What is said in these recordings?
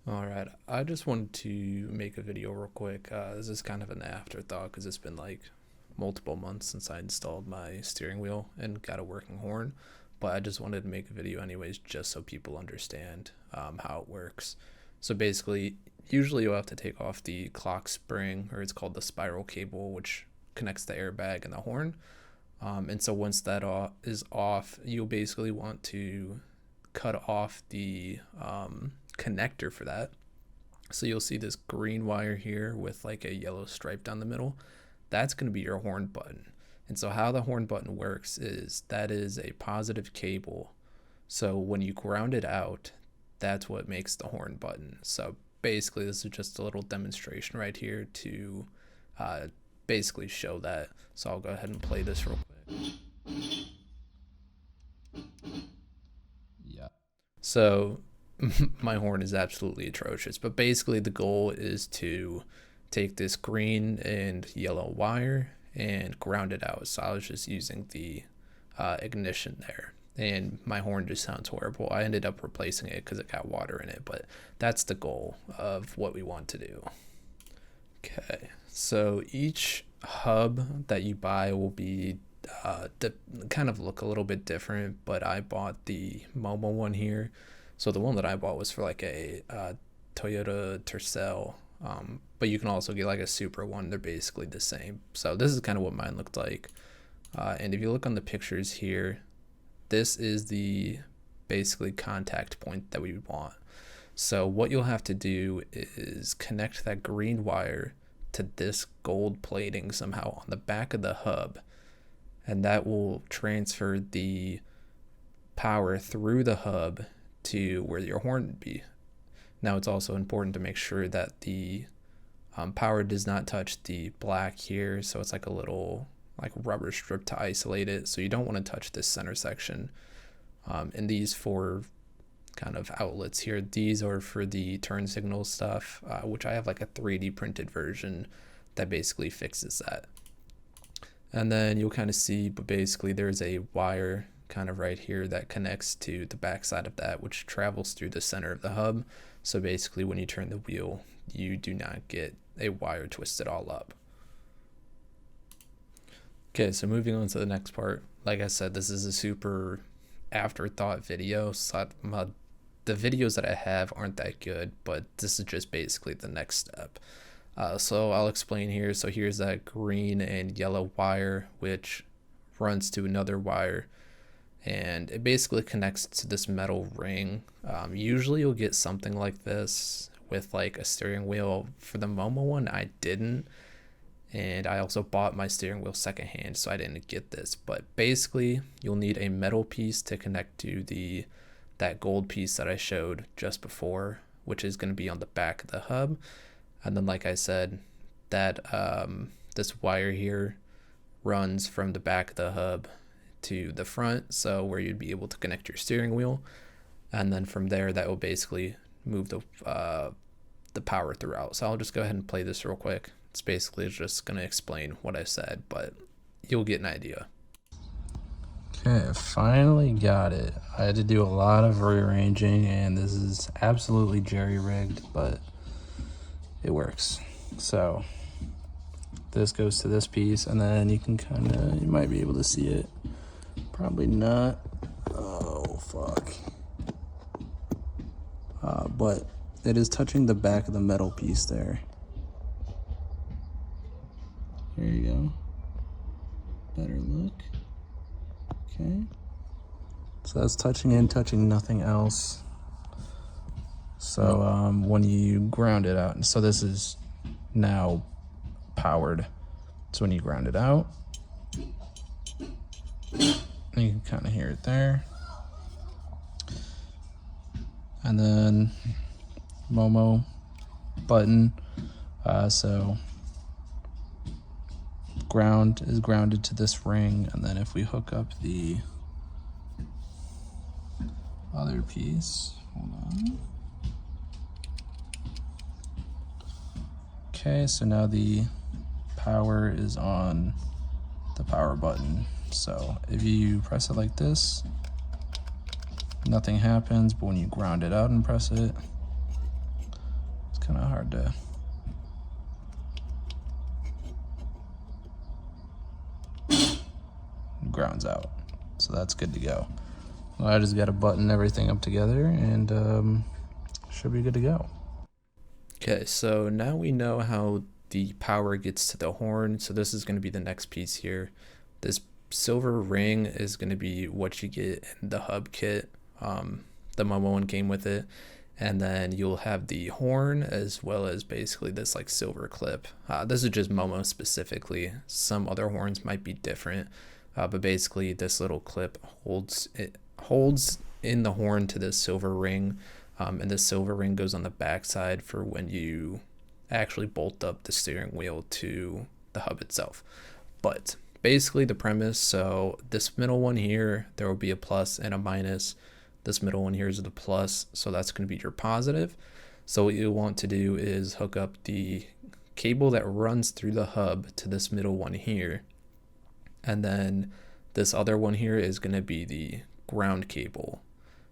All right, I just wanted to make a video real quick. This is kind of an afterthought because it's been like multiple months since I installed my steering wheel and got a working horn. But I just wanted to make a video anyways, just so people understand how it works. So basically, usually you'll have to take off the clock spring, or it's called the spiral cable, which connects the airbag and the horn. And so once that is off, you'll basically want to cut off the connector for that. So you'll see this green wire here with like a yellow stripe down the middle. That's going to be your horn button. And so how the horn button works is that is a positive cable. So when you ground it out, that's what makes the horn button. So basically this is just a little demonstration right here to uh, basically show that. So I'll go ahead and play this real quick. Yeah. So my horn is absolutely atrocious, but basically the goal is to take this green and yellow wire and ground it out. So I was just using the ignition there, and my horn just sounds horrible. I ended up replacing it because it got water in it, but that's the goal of what we want to do. Okay, so each hub that you buy will be kind of look a little bit different, but I bought the Momo one here. So the one that I bought was for like a Toyota Tercel, but you can also get like a super one. They're basically the same. So this is kind of what mine looked like. And if you look on the pictures here, this is the basically contact point that we want. So what you'll have to do is connect that green wire to this gold plating somehow on the back of the hub, and that will transfer the power through the hub to where your horn would be. Now it's also important to make sure that the power does not touch the black here, so it's like a little like rubber strip to isolate it, so you don't want to touch this center section. And these four kind of outlets here, these are for the turn signal stuff, which I have like a 3D printed version that basically fixes that. And then you'll kind of see, but basically there's a wire kind of right here that connects to the back side of that, which travels through the center of the hub. So basically when you turn the wheel, you do not get a wire twisted all up. Okay, so moving on to the next part. Like I said, this is a super afterthought video, so the videos that I have aren't that good, but this is just basically the next step. So I'll explain here. So here's that green and yellow wire, which runs to another wire, and it basically connects to this metal ring. Usually you'll get something like this with like a steering wheel. For the Momo one, I didn't, and I also bought my steering wheel secondhand, so I didn't get this. But basically you'll need a metal piece to connect to that gold piece that I showed just before, which is going to be on the back of the hub. And then like I said, that this wire here runs from the back of the hub to the front, so where you'd be able to connect your steering wheel, and then from there that will basically move the power throughout. So I'll just go ahead and play this real quick. It's basically just going to explain what I said, but you'll get an idea. Okay, finally got it. I had to do a lot of rearranging, and this is absolutely jerry-rigged, but it works. So this goes to this piece, and then you can you might be able to see it. Probably not. Oh, fuck. But it is touching the back of the metal piece there. Here you go. Better look. Okay. So that's touching nothing else. So when you ground it out, and so this is now powered. So when you ground it out, you can kind of hear it there. And then Momo button. So ground is grounded to this ring, and then if we hook up the other piece, hold on. Okay, so now the power is on the power button. So if you press it like this, nothing happens, but when you ground it out and press it, kind of hard to. Grounds out, so that's good to go. Well, I just got to button everything up together and should be good to go. Okay, so now we know how the power gets to the horn, so this is going to be the next piece here. This silver ring is going to be what you get in the hub kit. The Momo one came with it, and then you'll have the horn as well as basically this like silver clip. This is just Momo specifically. Some other horns might be different, but basically this little clip holds in the horn to this silver ring, and this silver ring goes on the backside for when you actually bolt up the steering wheel to the hub itself. But basically the premise, so this middle one here, there will be a plus and a minus. This middle one here is the plus, so that's going to be your positive. So what you want to do is hook up the cable that runs through the hub to this middle one here, and then this other one here is going to be the ground cable.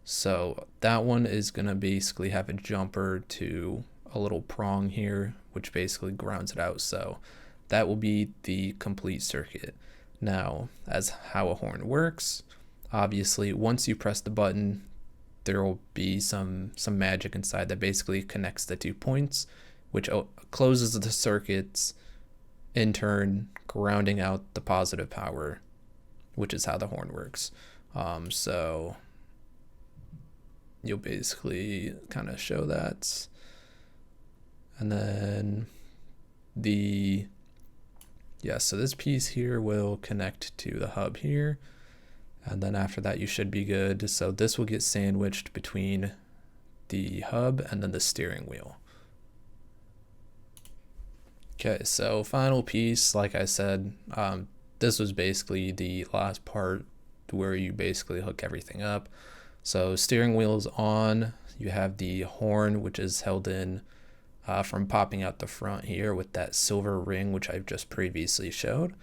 So that one is going to basically have a jumper to a little prong here, which basically grounds it out. So that will be the complete circuit. Now, as how a horn works, obviously once you press the button, there will be some magic inside that basically connects the 2 points, which closes the circuits, in turn grounding out the positive power, which is how the horn works. So you'll basically kind of show that, and then so this piece here will connect to the hub here, and then after that you should be good. So this will get sandwiched between the hub and then the steering wheel. Okay, so final piece, like I said, this was basically the last part where you basically hook everything up. So steering wheel is on, you have the horn, which is held in from popping out the front here with that silver ring, which I've just previously showed.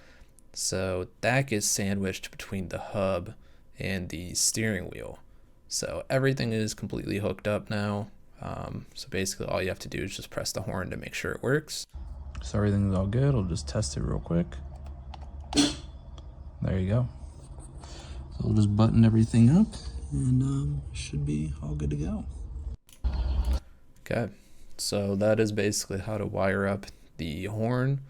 So that gets sandwiched between the hub and the steering wheel. So everything is completely hooked up now. So basically all you have to do is just press the horn to make sure it works. So everything's all good. I'll just test it real quick. There you go. So we'll just button everything up and should be all good to go. Okay, so that is basically how to wire up the horn.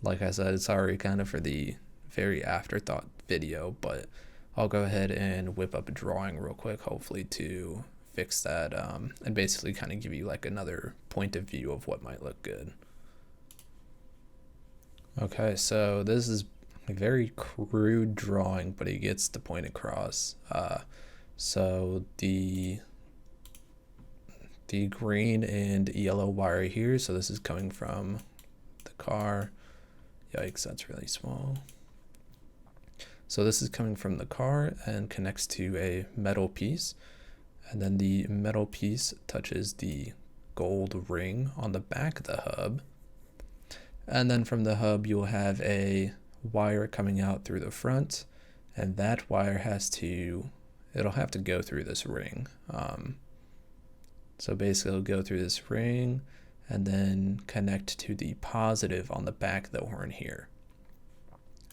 Like I said, it's already kind of for the very afterthought video, but I'll go ahead and whip up a drawing real quick, hopefully to fix that, and basically kind of give you like another point of view of what might look good. Okay, so this is a very crude drawing, but it gets the point across. So the green and yellow wire here, so this is coming from the car. Yikes, that's really small. So this is coming from the car and connects to a metal piece, and then the metal piece touches the gold ring on the back of the hub, and then from the hub you'll have a wire coming out through the front, and that wire it'll have to go through this ring. So basically it'll go through this ring and then connect to the positive on the back of the horn here.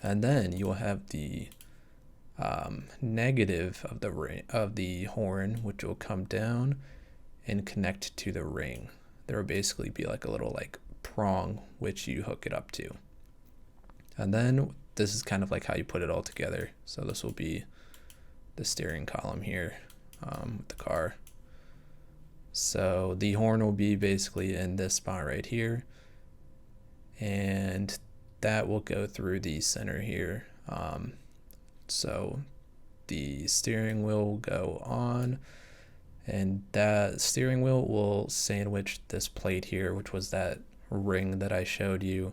And then you'll have the negative of the horn, which will come down and connect to the ring. There will basically be like a little like prong which you hook it up to. And then this is kind of like how you put it all together. So this will be the steering column here with the car. So the horn will be basically in this spot right here, and that will go through the center here. So the steering wheel will go on, and that steering wheel will sandwich this plate here, which was that ring that I showed you,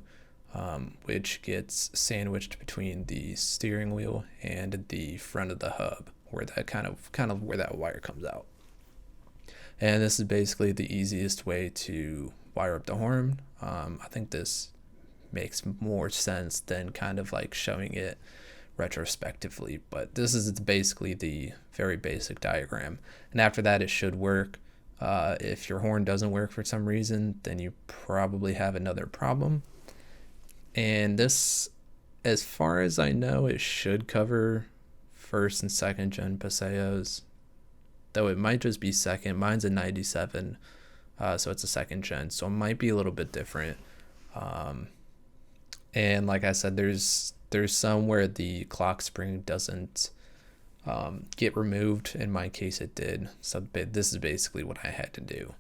which gets sandwiched between the steering wheel and the front of the hub, where that kind of where that wire comes out. And this is basically the easiest way to wire up the horn. I think this makes more sense than kind of like showing it retrospectively, but this is basically the very basic diagram. And after that, it should work. If your horn doesn't work for some reason, then you probably have another problem. And this, as far as I know, it should cover first and second gen Paseos, though it might just be second. Mine's a 97, so it's a second gen, so it might be a little bit different. Um, and like I said, there's some where the clock spring doesn't get removed. In my case, it did. So this is basically what I had to do.